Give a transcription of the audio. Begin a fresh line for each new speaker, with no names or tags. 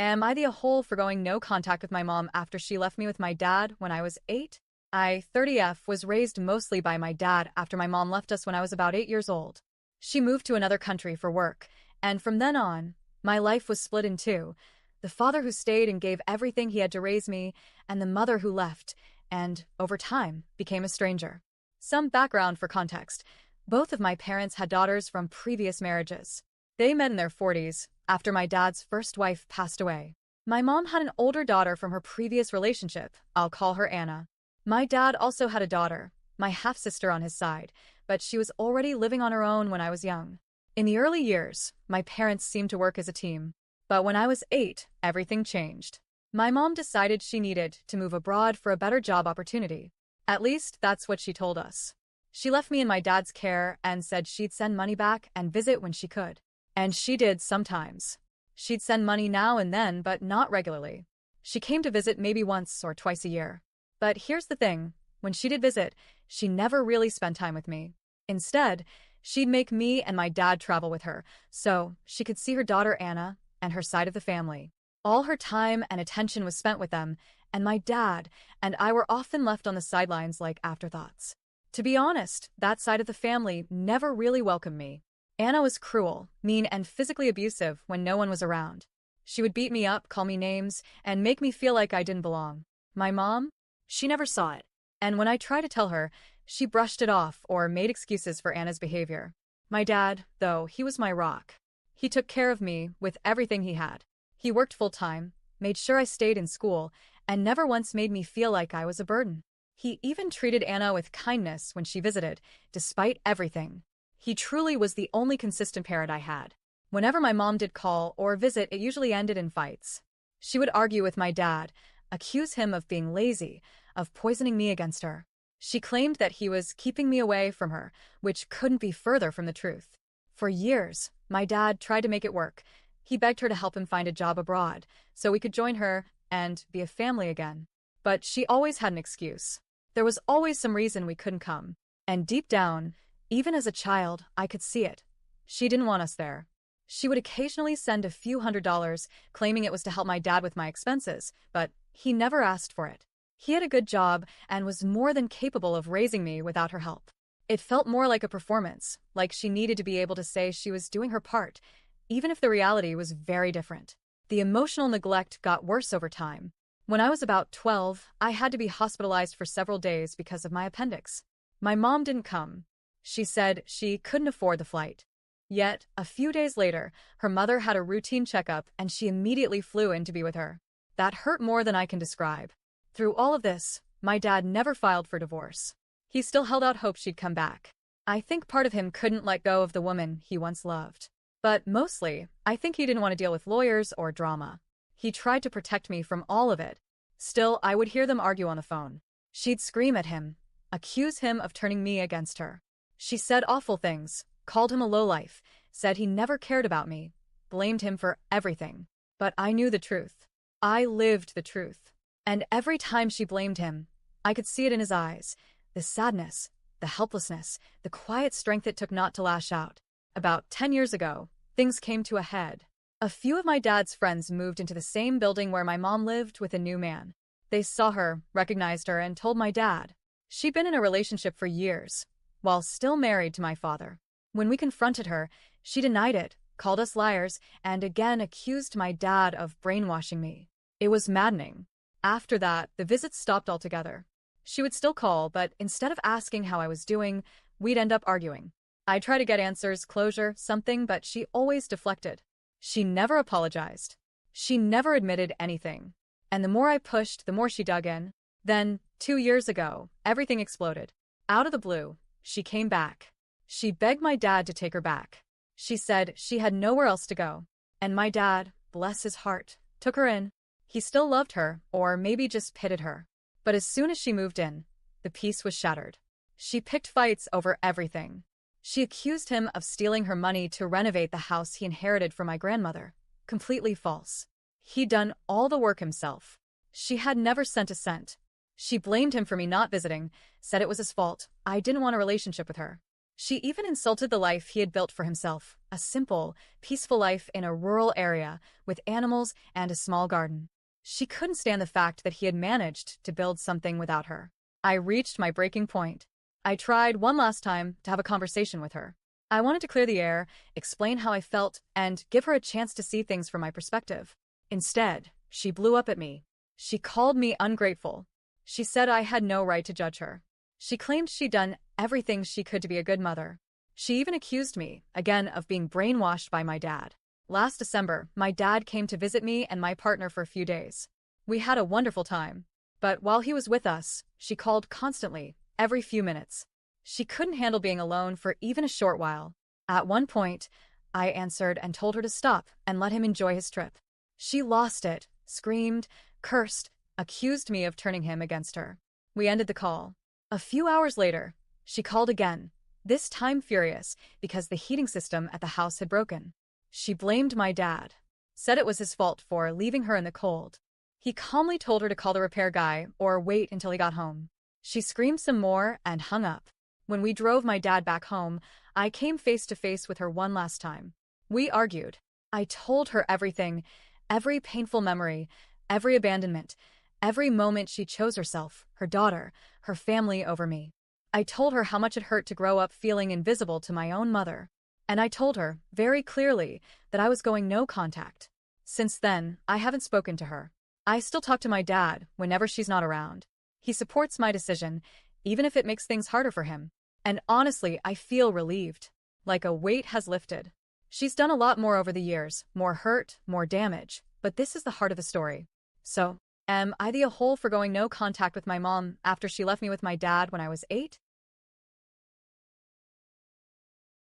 Am I the a-hole for going no contact with my mom after she left me with my dad when I was 8? I, 30F, was raised mostly by my dad after my mom left us when I was about 8 years old. She moved to another country for work, and from then on, my life was split in two. The father who stayed and gave everything he had to raise me, and the mother who left, and, over time, became a stranger. Some background for context. Both of my parents had daughters from previous marriages. They met in their 40s, after my dad's first wife passed away. My mom had an older daughter from her previous relationship. I'll call her Anna. My dad also had a daughter, my half-sister on his side, but she was already living on her own when I was young. In the early years, my parents seemed to work as a team. But when I was 8, everything changed. My mom decided she needed to move abroad for a better job opportunity. At least, that's what she told us. She left me in my dad's care and said she'd send money back and visit when she could. And she did sometimes. She'd send money now and then, but not regularly. She came to visit maybe once or twice a year. But here's the thing, when she did visit, she never really spent time with me. Instead, she'd make me and my dad travel with her, so she could see her daughter Anna and her side of the family. All her time and attention was spent with them, and my dad and I were often left on the sidelines like afterthoughts. To be honest, that side of the family never really welcomed me. Anna was cruel, mean, and physically abusive when no one was around. She would beat me up, call me names, and make me feel like I didn't belong. My mom? She never saw it. And when I tried to tell her, she brushed it off or made excuses for Anna's behavior. My dad, though, he was my rock. He took care of me with everything he had. He worked full-time, made sure I stayed in school, and never once made me feel like I was a burden. He even treated Anna with kindness when she visited, despite everything. He truly was the only consistent parent I had. Whenever my mom did call or visit, it usually ended in fights. She would argue with my dad, accuse him of being lazy, of poisoning me against her. She claimed that he was keeping me away from her, which couldn't be further from the truth. For years, my dad tried to make it work. He begged her to help him find a job abroad, so we could join her and be a family again. But she always had an excuse. There was always some reason we couldn't come. And deep down, even as a child, I could see it. She didn't want us there. She would occasionally send a few $100s, claiming it was to help my dad with my expenses, but he never asked for it. He had a good job and was more than capable of raising me without her help. It felt more like a performance, like she needed to be able to say she was doing her part, even if the reality was very different. The emotional neglect got worse over time. When I was about 12, I had to be hospitalized for several days because of my appendix. My mom didn't come. She said she couldn't afford the flight. Yet, a few days later, her mother had a routine checkup and she immediately flew in to be with her. That hurt more than I can describe. Through all of this, my dad never filed for divorce. He still held out hope she'd come back. I think part of him couldn't let go of the woman he once loved. But mostly, I think he didn't want to deal with lawyers or drama. He tried to protect me from all of it. Still, I would hear them argue on the phone. She'd scream at him, accuse him of turning me against her. She said awful things, called him a lowlife, said he never cared about me, blamed him for everything. But I knew the truth. I lived the truth. And every time she blamed him, I could see it in his eyes, the sadness, the helplessness, the quiet strength it took not to lash out. About 10 years ago, things came to a head. A few of my dad's friends moved into the same building where my mom lived with a new man. They saw her, recognized her, and told my dad. She'd been in a relationship for years, while still married to my father. When we confronted her, she denied it, called us liars, and again accused my dad of brainwashing me. It was maddening. After that, the visits stopped altogether. She would still call, but instead of asking how I was doing, we'd end up arguing. I'd try to get answers, closure, something, but she always deflected. She never apologized. She never admitted anything. And the more I pushed, the more she dug in. Then, 2 years ago, everything exploded. Out of the blue, she came back. She begged my dad to take her back. She said she had nowhere else to go. And my dad, bless his heart, took her in. He still loved her, or maybe just pitied her. But as soon as she moved in, the peace was shattered. She picked fights over everything. She accused him of stealing her money to renovate the house he inherited from my grandmother. Completely false. He'd done all the work himself. She had never sent a cent. She blamed him for me not visiting, said it was his fault. I didn't want a relationship with her. She even insulted the life he had built for himself, a simple, peaceful life in a rural area with animals and a small garden. She couldn't stand the fact that he had managed to build something without her. I reached my breaking point. I tried one last time to have a conversation with her. I wanted to clear the air, explain how I felt, and give her a chance to see things from my perspective. Instead, she blew up at me. She called me ungrateful. She said I had no right to judge her. She claimed she'd done everything she could to be a good mother. She even accused me, again, of being brainwashed by my dad. Last December, my dad came to visit me and my partner for a few days. We had a wonderful time. But while he was with us, she called constantly, every few minutes. She couldn't handle being alone for even a short while. At one point, I answered and told her to stop and let him enjoy his trip. She lost it, screamed, cursed, accused me of turning him against her. We ended the call. A few hours later, she called again, this time furious because the heating system at the house had broken. She blamed my dad, said it was his fault for leaving her in the cold. He calmly told her to call the repair guy or wait until he got home. She screamed some more and hung up. When we drove my dad back home, I came face to face with her one last time. We argued. I told her everything, every painful memory, every abandonment, every moment she chose herself, her daughter, her family over me. I told her how much it hurt to grow up feeling invisible to my own mother. And I told her, very clearly, that I was going no contact. Since then, I haven't spoken to her. I still talk to my dad whenever she's not around. He supports my decision, even if it makes things harder for him. And honestly, I feel relieved. Like a weight has lifted. She's done a lot more over the years, more hurt, more damage, but this is the heart of the story. So, am I the a-hole for going no contact with my mom after she left me with my dad when I was 8?